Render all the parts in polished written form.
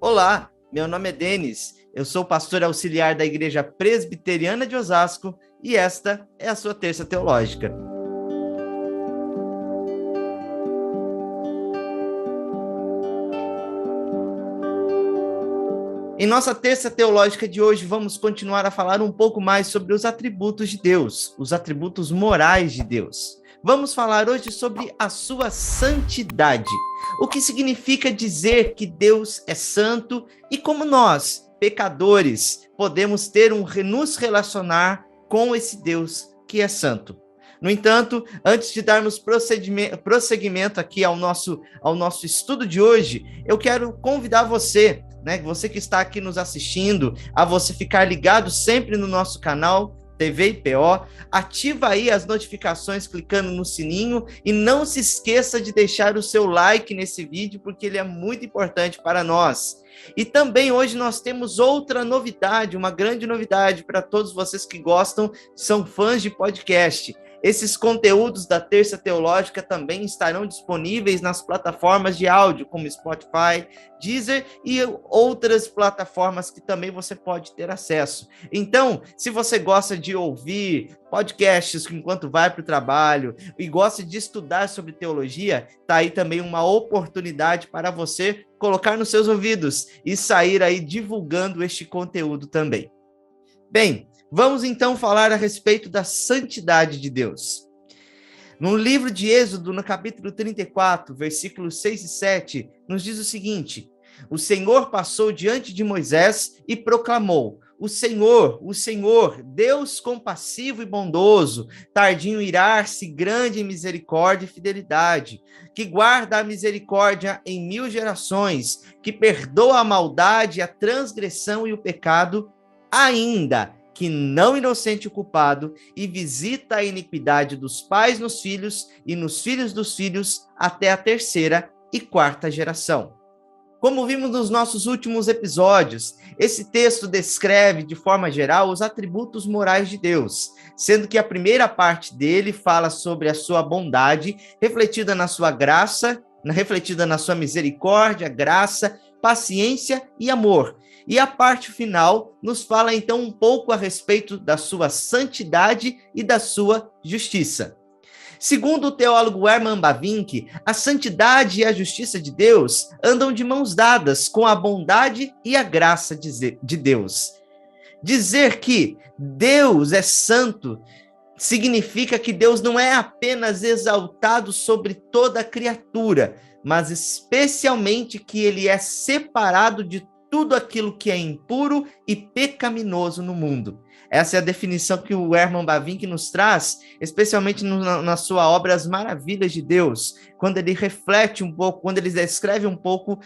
Olá, meu nome é Denis, eu sou pastor auxiliar da Igreja Presbiteriana de Osasco e esta é a sua Terça Teológica. Em nossa Terça Teológica de hoje, vamos continuar a falar um pouco mais sobre os atributos de Deus, os atributos morais de Deus. Vamos falar hoje sobre a sua santidade, o que significa dizer que Deus é santo e como nós, pecadores, podemos nos relacionar com esse Deus que é santo. No entanto, antes de darmos prosseguimento aqui ao nosso estudo de hoje, eu quero convidar você, você que está aqui nos assistindo, a você ficar ligado sempre no nosso canal TV IPO, ativa aí as notificações clicando no sininho e não se esqueça de deixar o seu like nesse vídeo, porque ele é muito importante para nós. E também hoje nós temos outra novidade, uma grande novidade para todos vocês que gostam, são fãs de podcast. Esses conteúdos da Terça Teológica também estarão disponíveis nas plataformas de áudio, como Spotify, Deezer e outras plataformas que também você pode ter acesso. Então, se você gosta de ouvir podcasts enquanto vai para o trabalho e gosta de estudar sobre teologia, está aí também uma oportunidade para você colocar nos seus ouvidos e sair aí divulgando este conteúdo também. Bem, vamos então falar a respeito da santidade de Deus. No livro de Êxodo, no capítulo 34, versículos 6 e 7, nos diz o seguinte: o Senhor passou diante de Moisés e proclamou: o Senhor, Deus compassivo e bondoso, tardio em irar-se, grande em misericórdia e fidelidade, que guarda a misericórdia em 1000 gerações, que perdoa a maldade, a transgressão e o pecado, ainda que não inocente o culpado, e visita a iniquidade dos pais nos filhos e nos filhos dos filhos até a 3ª e 4ª geração. Como vimos nos nossos últimos episódios, esse texto descreve de forma geral os atributos morais de Deus, sendo que a primeira parte dele fala sobre a sua bondade, refletida na sua graça, refletida na sua misericórdia, graça, paciência e amor. E a parte final nos fala então um pouco a respeito da sua santidade e da sua justiça. Segundo o teólogo Herman Bavinck, a santidade e a justiça de Deus andam de mãos dadas com a bondade e a graça de Deus. Dizer que Deus é santo significa que Deus não é apenas exaltado sobre toda a criatura, mas especialmente que ele é separado de tudo aquilo que é impuro e pecaminoso no mundo. Essa é a definição que o Herman Bavinck nos traz, especialmente na sua obra As Maravilhas de Deus, quando ele reflete um pouco, quando ele descreve um pouco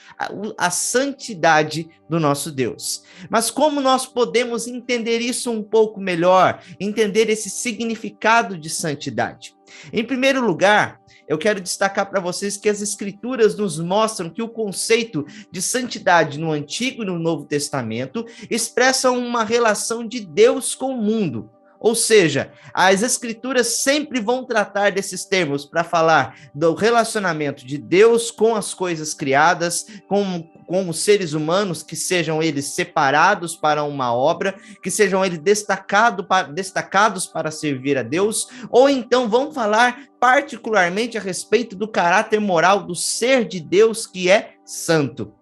a santidade do nosso Deus. Mas como nós podemos entender isso um pouco melhor, entender esse significado de santidade? Em primeiro lugar, eu quero destacar para vocês que as Escrituras nos mostram que o conceito de santidade no Antigo e no Novo Testamento expressam uma relação de Deus com o mundo. Ou seja, as Escrituras sempre vão tratar desses termos para falar do relacionamento de Deus com as coisas criadas, com os seres humanos, que sejam eles separados para uma obra, que sejam eles destacados para servir a Deus, ou então vão falar particularmente a respeito do caráter moral do ser de Deus que é santo.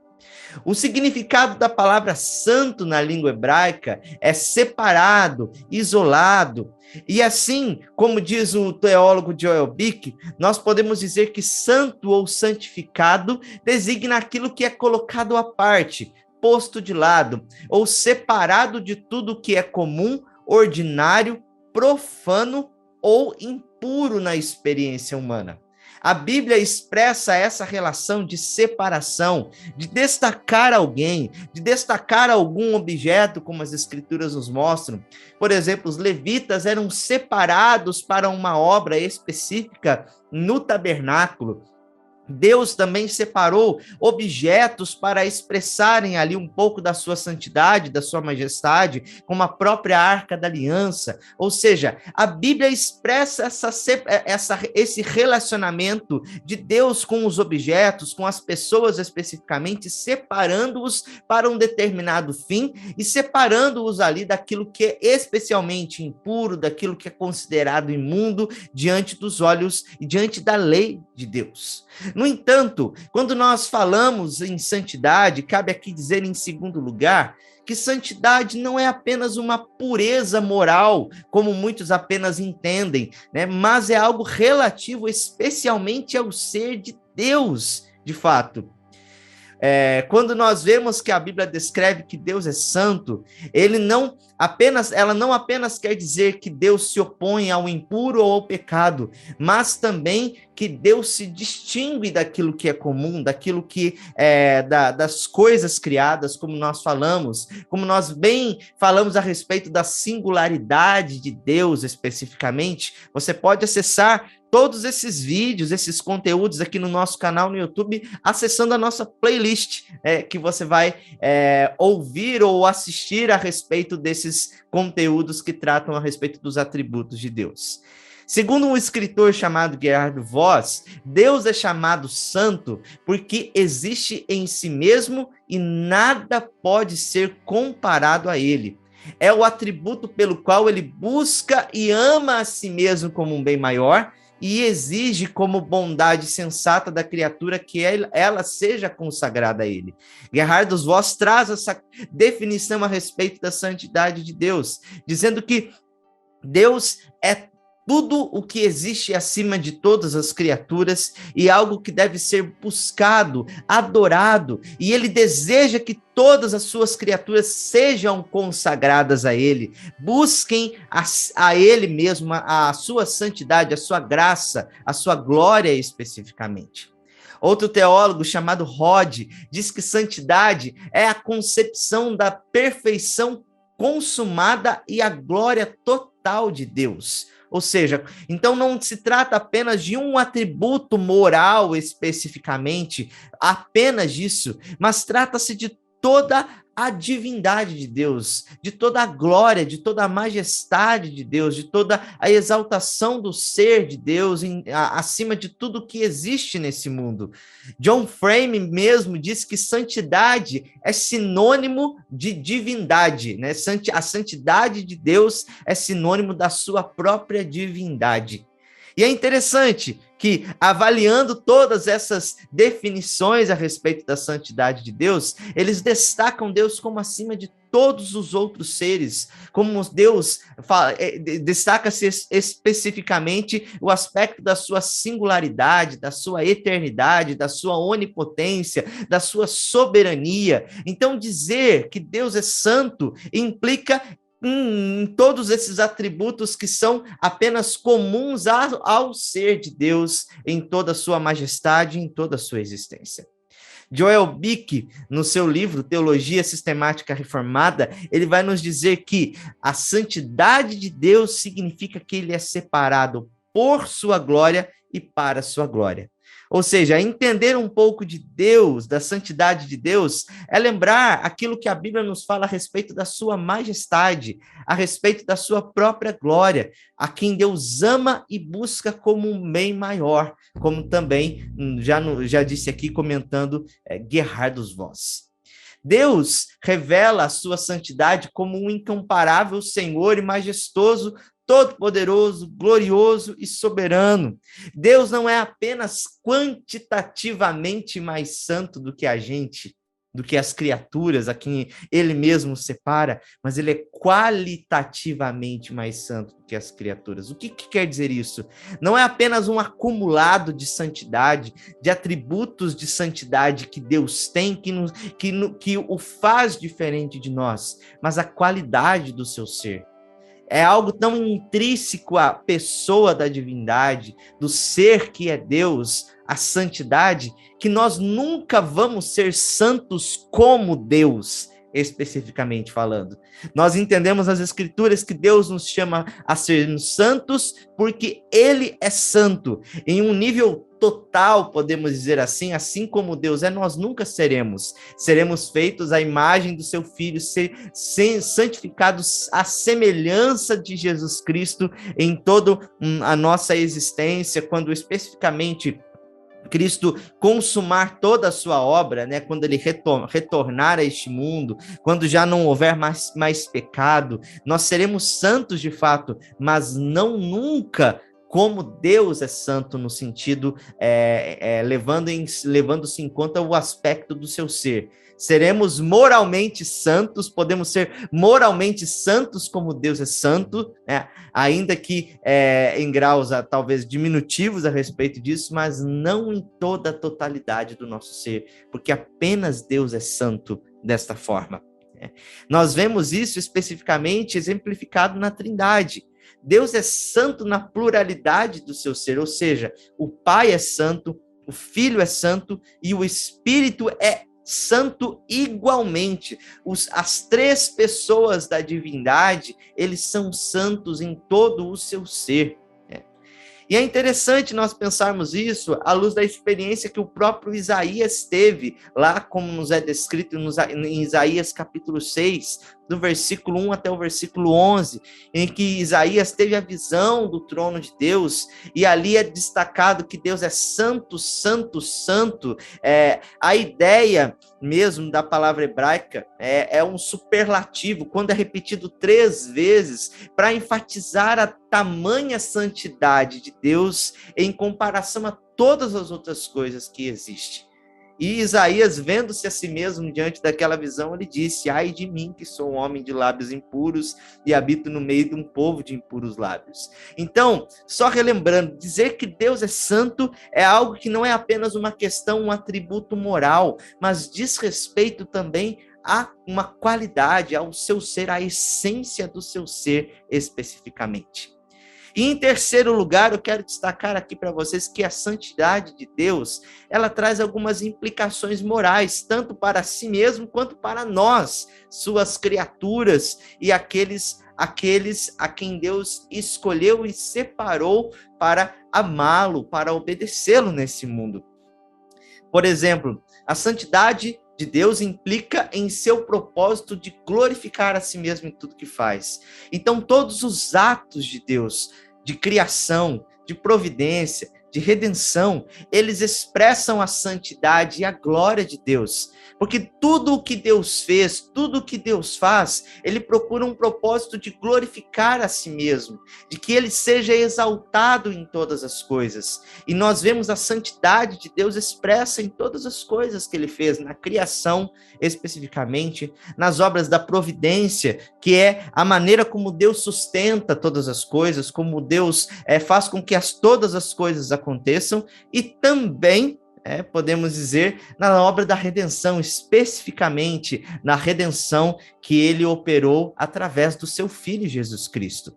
O significado da palavra santo na língua hebraica é separado, isolado. E assim, como diz o teólogo Joel Bick, nós podemos dizer que santo ou santificado designa aquilo que é colocado à parte, posto de lado, ou separado de tudo que é comum, ordinário, profano ou impuro na experiência humana. A Bíblia expressa essa relação de separação, de destacar alguém, de destacar algum objeto, como as Escrituras nos mostram. Por exemplo, os levitas eram separados para uma obra específica no tabernáculo. Deus também separou objetos para expressarem ali um pouco da sua santidade, da sua majestade, como a própria Arca da Aliança. Ou seja, a Bíblia expressa esse relacionamento de Deus com os objetos, com as pessoas especificamente, separando-os para um determinado fim e separando-os ali daquilo que é especialmente impuro, daquilo que é considerado imundo diante dos olhos e diante da lei de Deus. No entanto, quando nós falamos em santidade, cabe aqui dizer em segundo lugar, que santidade não é apenas uma pureza moral, como muitos apenas entendem, né? Mas é algo relativo especialmente ao ser de Deus, de fato. Quando nós vemos que a Bíblia descreve que Deus é santo, ela não apenas quer dizer que Deus se opõe ao impuro ou ao pecado, mas também que Deus se distingue daquilo que é comum, daquilo que das coisas criadas, como nós bem falamos a respeito da singularidade de Deus especificamente. Você pode acessar todos esses vídeos, esses conteúdos aqui no nosso canal no YouTube, acessando a nossa playlist, que você vai ouvir ou assistir a respeito desses conteúdos que tratam a respeito dos atributos de Deus. Segundo um escritor chamado Gerhard Voss, Deus é chamado santo porque existe em si mesmo e nada pode ser comparado a ele. É o atributo pelo qual ele busca e ama a si mesmo como um bem maior, e exige como bondade sensata da criatura que ela seja consagrada a ele. Gerhard Voss traz essa definição a respeito da santidade de Deus, dizendo que Deus é tudo o que existe acima de todas as criaturas e algo que deve ser buscado, adorado, e ele deseja que todas as suas criaturas sejam consagradas a ele, busquem a ele mesmo, a sua santidade, a sua graça, a sua glória especificamente. Outro teólogo chamado Rod diz que santidade é a concepção da perfeição consumada e a glória total de Deus. Ou seja, então não se trata apenas de um atributo moral especificamente, apenas disso, mas trata-se de toda a divindade de Deus, de toda a glória, de toda a majestade de Deus, de toda a exaltação do ser de Deus acima de tudo que existe nesse mundo. John Frame mesmo diz que santidade é sinônimo de divindade, né? A santidade de Deus é sinônimo da sua própria divindade. E é interessante que, avaliando todas essas definições a respeito da santidade de Deus, eles destacam Deus como acima de todos os outros seres, como Deus destaca-se especificamente o aspecto da sua singularidade, da sua eternidade, da sua onipotência, da sua soberania. Então, dizer que Deus é santo implica em todos esses atributos que são apenas comuns ao ser de Deus em toda a sua majestade, em toda a sua existência. Joel Bick, no seu livro Teologia Sistemática Reformada, ele vai nos dizer que a santidade de Deus significa que ele é separado por sua glória e para sua glória. Ou seja, entender um pouco de Deus, da santidade de Deus, é lembrar aquilo que a Bíblia nos fala a respeito da sua majestade, a respeito da sua própria glória, a quem Deus ama e busca como um bem maior, como também já disse aqui comentando Gerhard Voss. Deus revela a sua santidade como um incomparável Senhor e majestoso, todo-poderoso, glorioso e soberano. Deus não é apenas quantitativamente mais santo do que a gente, do que as criaturas a quem ele mesmo separa, mas ele é qualitativamente mais santo do que as criaturas. O que quer dizer isso? Não é apenas um acumulado de santidade, de atributos de santidade que Deus tem, que o faz diferente de nós, mas a qualidade do seu ser. É algo tão intrínseco à pessoa da divindade, do ser que é Deus, a santidade, que nós nunca vamos ser santos como Deus, especificamente falando. Nós entendemos nas Escrituras que Deus nos chama a sermos santos porque Ele é santo, em um nível total, podemos dizer assim como Deus é, nós nunca seremos. Seremos feitos à imagem do seu Filho, santificados à semelhança de Jesus Cristo em toda a nossa existência, quando especificamente Cristo consumar toda a sua obra, né? Quando ele retornar a este mundo, quando já não houver mais pecado, nós seremos santos de fato, mas não nunca como Deus é santo, no sentido levando-se em conta o aspecto do seu ser. Seremos moralmente santos, podemos ser moralmente santos como Deus é santo, né? Ainda que em graus talvez diminutivos a respeito disso, mas não em toda a totalidade do nosso ser, porque apenas Deus é santo desta forma. Né? Nós vemos isso especificamente exemplificado na Trindade. Deus é santo na pluralidade do seu ser, ou seja, o Pai é santo, o Filho é santo e o Espírito é santo igualmente. As três pessoas da divindade, eles são santos em todo o seu ser. E é interessante nós pensarmos isso à luz da experiência que o próprio Isaías teve, lá como nos é descrito em Isaías capítulo 6, do versículo 1 até o versículo 11, em que Isaías teve a visão do trono de Deus, e ali é destacado que Deus é santo, santo, santo. A ideia mesmo da palavra hebraica é um superlativo, quando é repetido 3 vezes, para enfatizar a tamanha santidade de Deus em comparação a todas as outras coisas que existem. E Isaías, vendo-se a si mesmo diante daquela visão, ele disse: ai de mim, que sou um homem de lábios impuros e habito no meio de um povo de impuros lábios. Então, só relembrando, dizer que Deus é santo é algo que não é apenas uma questão, um atributo moral, mas diz respeito também a uma qualidade, ao seu ser, à essência do seu ser especificamente. E em terceiro lugar, eu quero destacar aqui para vocês que a santidade de Deus, ela traz algumas implicações morais, tanto para si mesmo quanto para nós, suas criaturas e aqueles a quem Deus escolheu e separou para amá-lo, para obedecê-lo nesse mundo. Por exemplo, a santidade de Deus implica em seu propósito de glorificar a si mesmo em tudo que faz. Então, todos os atos de Deus, de criação, de providência, de redenção, eles expressam a santidade e a glória de Deus. Porque tudo o que Deus fez, tudo o que Deus faz, ele procura um propósito de glorificar a si mesmo, de que ele seja exaltado em todas as coisas. E nós vemos a santidade de Deus expressa em todas as coisas que ele fez, na criação especificamente, nas obras da providência, que é a maneira como Deus sustenta todas as coisas, como Deus faz com que todas as coisas aconteçam, e também podemos dizer, na obra da redenção, especificamente na redenção que ele operou através do seu Filho Jesus Cristo.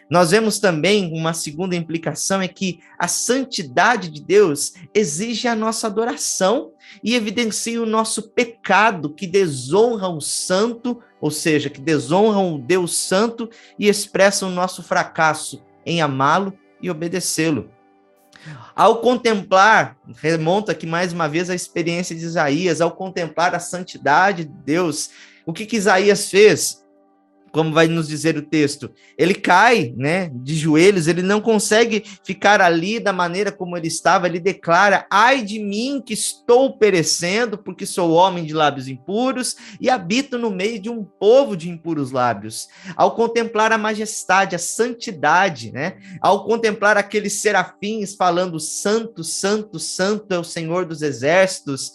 Nós vemos também uma segunda implicação, é que a santidade de Deus exige a nossa adoração e evidencia o nosso pecado que desonra o santo, ou seja, que desonram o Deus santo e expressam o nosso fracasso em amá-lo e obedecê-lo. Ao contemplar, remonta aqui mais uma vez a experiência de Isaías, ao contemplar a santidade de Deus, o que Isaías fez? Como vai nos dizer o texto, ele cai, de joelhos, ele não consegue ficar ali da maneira como ele estava, ele declara: ai de mim que estou perecendo, porque sou homem de lábios impuros e habito no meio de um povo de impuros lábios. Ao contemplar a majestade, a santidade, ao contemplar aqueles serafins falando: santo, santo, santo é o Senhor dos exércitos,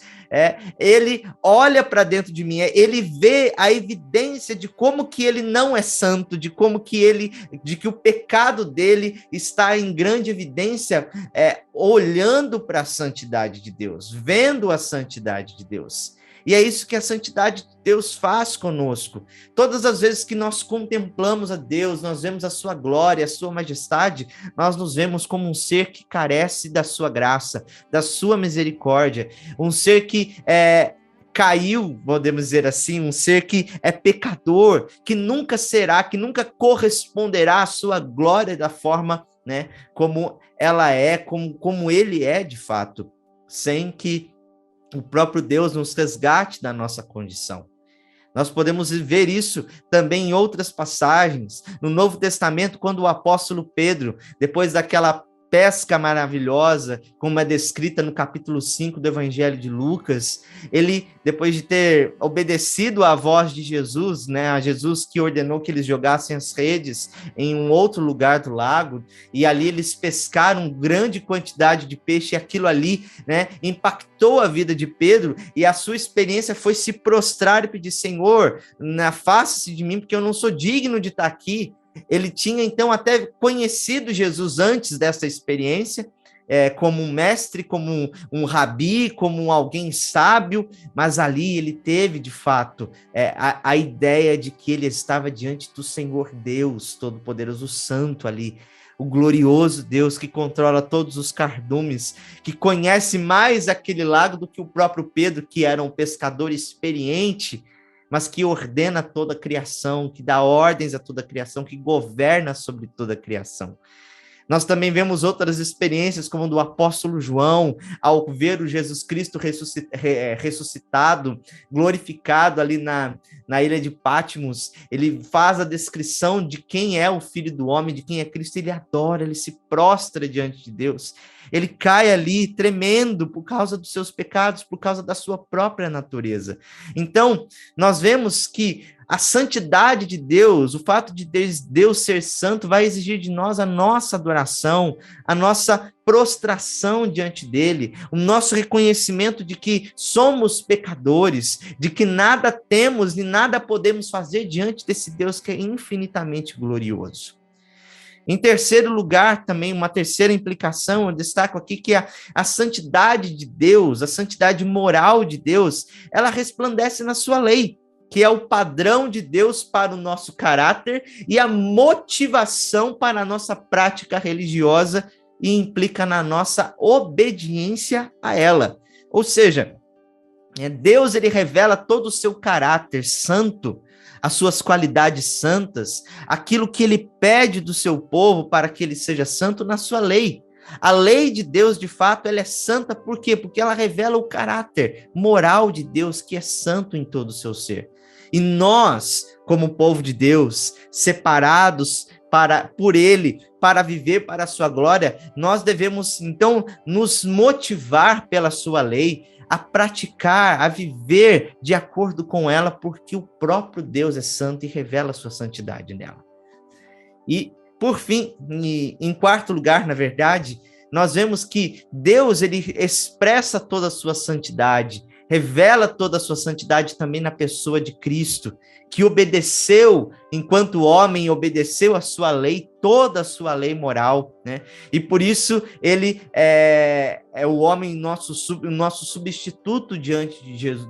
ele olha para dentro de mim, ele vê a evidência de como que ele não é santo, de que o pecado dele está em grande evidência, olhando para a santidade de Deus, vendo a santidade de Deus. E é isso que a santidade de Deus faz conosco. Todas as vezes que nós contemplamos a Deus, nós vemos a sua glória, a sua majestade, nós nos vemos como um ser que carece da sua graça, da sua misericórdia, um ser que caiu, podemos dizer assim, um ser que é pecador, que nunca será, que nunca corresponderá à sua glória da forma né, como ela é, como ele é de fato, sem que o próprio Deus nos resgate da nossa condição. Nós podemos ver isso também em outras passagens. No Novo Testamento, quando o apóstolo Pedro, depois daquela pesca maravilhosa, como é descrita no capítulo 5 do Evangelho de Lucas, ele, depois de ter obedecido à voz de Jesus, né, a Jesus que ordenou que eles jogassem as redes em um outro lugar do lago, e ali eles pescaram grande quantidade de peixe, e aquilo ali, né, impactou a vida de Pedro, e a sua experiência foi se prostrar e pedir: Senhor, afaste-se de mim, porque eu não sou digno de estar aqui. Ele tinha, então, até conhecido Jesus antes dessa experiência, como um mestre, como um rabi, como alguém sábio, mas ali ele teve, de fato, a ideia de que ele estava diante do Senhor Deus Todo-Poderoso, Santo ali, o glorioso Deus que controla todos os cardumes, que conhece mais aquele lago do que o próprio Pedro, que era um pescador experiente, mas que ordena toda a criação, que dá ordens a toda a criação, que governa sobre toda a criação. Nós também vemos outras experiências, como do apóstolo João, ao ver o Jesus Cristo ressuscitado, glorificado ali na ilha de Patmos. Ele faz a descrição de quem é o Filho do Homem, de quem é Cristo. Ele adora, ele se prostra diante de Deus. Ele cai ali tremendo por causa dos seus pecados, por causa da sua própria natureza. Então, nós vemos que a santidade de Deus, o fato de Deus ser santo, vai exigir de nós a nossa adoração, a nossa prostração diante dele, o nosso reconhecimento de que somos pecadores, de que nada temos e nada podemos fazer diante desse Deus que é infinitamente glorioso. Em terceiro lugar, também, uma terceira implicação, eu destaco aqui que a santidade de Deus, a santidade moral de Deus, ela resplandece na sua lei, que é o padrão de Deus para o nosso caráter e a motivação para a nossa prática religiosa e implica na nossa obediência a ela. Ou seja, Deus, ele revela todo o seu caráter santo, as suas qualidades santas, aquilo que ele pede do seu povo para que ele seja santo na sua lei. A lei de Deus, de fato, ela é santa, por quê? Porque ela revela o caráter moral de Deus, que é santo em todo o seu ser. E nós, como povo de Deus, separados por ele, para viver para a sua glória, nós devemos, então, nos motivar pela sua lei, a praticar, a viver de acordo com ela, porque o próprio Deus é santo e revela a sua santidade nela. E, por fim, em quarto lugar, na verdade, nós vemos que Deus, ele expressa toda a sua santidade, revela toda a sua santidade também na pessoa de Cristo, que obedeceu, enquanto homem, obedeceu a sua lei, toda a sua lei moral, né? E por isso ele é o homem, nosso substituto diante de Jesus,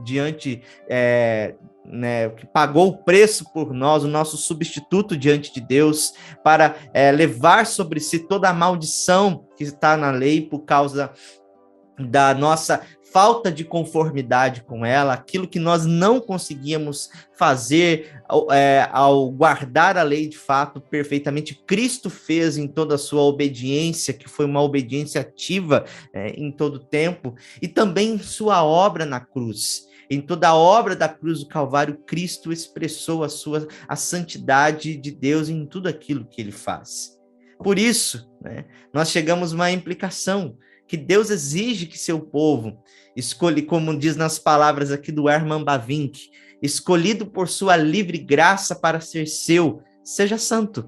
né, que pagou o preço por nós, o nosso substituto diante de Deus, para levar sobre si toda a maldição que está na lei por causa da nossa falta de conformidade com ela, aquilo que nós não conseguíamos fazer ao guardar a lei de fato perfeitamente, Cristo fez em toda a sua obediência, que foi uma obediência ativa em todo o tempo, e também sua obra na cruz. Em toda a obra da cruz do Calvário, Cristo expressou a santidade de Deus em tudo aquilo que ele faz. Por isso, né, nós chegamos a uma implicação, que Deus exige que seu povo escolhe, como diz nas palavras aqui do Herman Bavinck, escolhido por sua livre graça para ser seu, seja santo.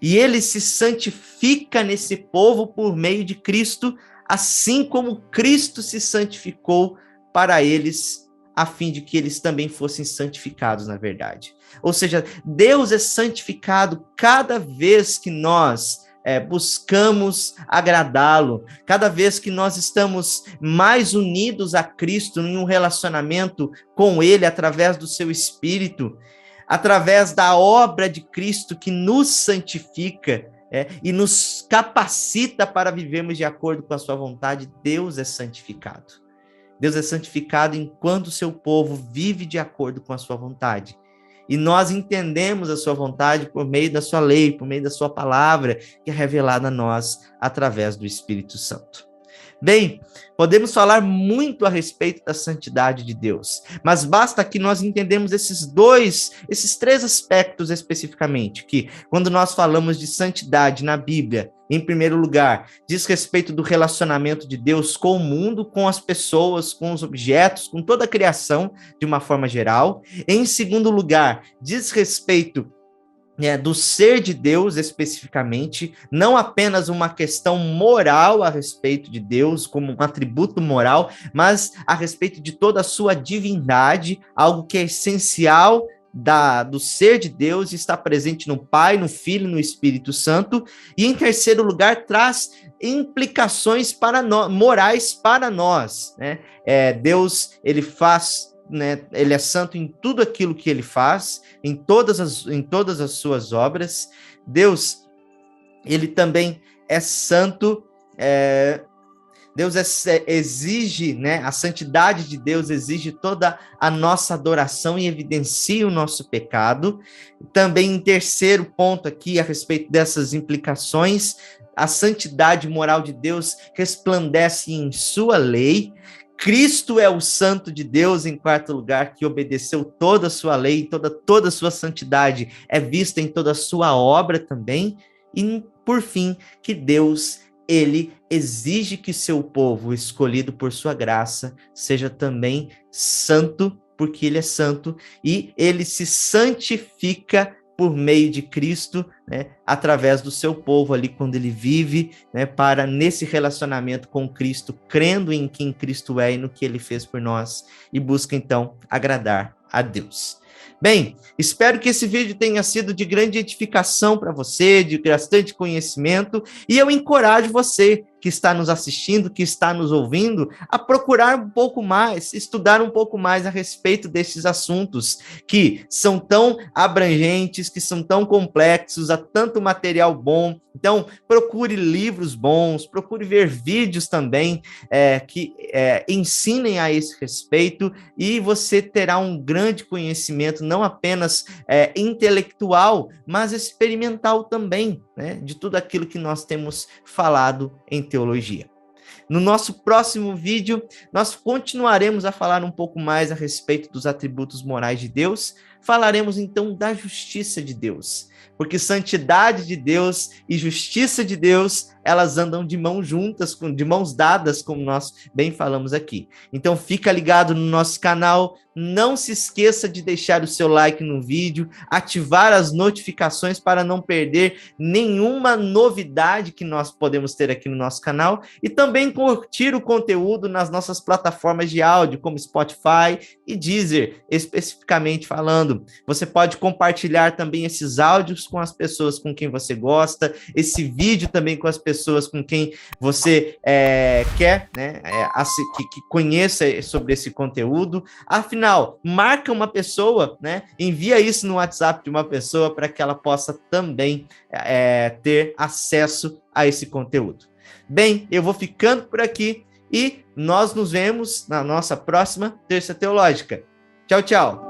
E ele se santifica nesse povo por meio de Cristo, assim como Cristo se santificou para eles, a fim de que eles também fossem santificados na verdade. Ou seja, Deus é santificado cada vez que nós buscamos agradá-lo, cada vez que nós estamos mais unidos a Cristo em um relacionamento com ele através do seu Espírito, através da obra de Cristo que nos santifica e nos capacita para vivermos de acordo com a sua vontade, Deus é santificado. Deus é santificado enquanto o seu povo vive de acordo com a sua vontade. E nós entendemos a sua vontade por meio da sua lei, por meio da sua palavra, que é revelada a nós através do Espírito Santo. Bem, podemos falar muito a respeito da santidade de Deus, mas basta que nós entendemos esses três aspectos especificamente, que quando nós falamos de santidade na Bíblia, em primeiro lugar, diz respeito do relacionamento de Deus com o mundo, com as pessoas, com os objetos, com toda a criação, de uma forma geral. Em segundo lugar, diz respeito do ser de Deus especificamente, não apenas uma questão moral a respeito de Deus, como um atributo moral, mas a respeito de toda a sua divindade, algo que é essencial do ser de Deus, está presente no Pai, no Filho, no Espírito Santo. E em terceiro lugar, traz implicações morais para nós, né? Deus, ele faz, né, ele é santo em tudo aquilo que ele faz, em todas as suas obras. Deus, ele também é santo, Deus exige, né, a santidade de Deus exige toda a nossa adoração e evidencia o nosso pecado. Também em terceiro ponto aqui, a respeito dessas implicações, a santidade moral de Deus resplandece em sua lei. Cristo é o santo de Deus, em quarto lugar, que obedeceu toda a sua lei, toda a sua santidade é vista em toda a sua obra também. E, por fim, que Deus, ele exige que seu povo, escolhido por sua graça, seja também santo, porque ele é santo, e ele se santifica por meio de Cristo, né, através do seu povo ali, quando ele vive, né, para nesse relacionamento com Cristo, crendo em quem Cristo é e no que ele fez por nós, e busca então agradar a Deus. Bem, espero que esse vídeo tenha sido de grande edificação para você, de bastante conhecimento, e eu encorajo você que está nos assistindo, que está nos ouvindo, a procurar um pouco mais, estudar um pouco mais a respeito desses assuntos que são tão abrangentes, que são tão complexos, há tanto material bom. Então, procure livros bons, procure ver vídeos também que ensinem a esse respeito, e você terá um grande conhecimento, não apenas intelectual, mas experimental também, né, de tudo aquilo que nós temos falado em teologia. No nosso próximo vídeo, nós continuaremos a falar um pouco mais a respeito dos atributos morais de Deus. Falaremos então da justiça de Deus, porque santidade de Deus e justiça de Deus, elas andam de mãos juntas, de mãos dadas, como nós bem falamos aqui. Então fica ligado no nosso canal, não se esqueça de deixar o seu like no vídeo, ativar as notificações para não perder nenhuma novidade que nós podemos ter aqui no nosso canal, e também curtir o conteúdo nas nossas plataformas de áudio, como Spotify e Deezer, especificamente falando. Você pode compartilhar também esses áudios com as pessoas com quem você gosta, esse vídeo também com as pessoas com quem você quer, né, que conheça sobre esse conteúdo. Afinal, marca uma pessoa, né, envia isso no WhatsApp de uma pessoa para que ela possa também ter acesso a esse conteúdo. Bem, eu vou ficando por aqui e nós nos vemos na nossa próxima Terça Teológica. Tchau, tchau!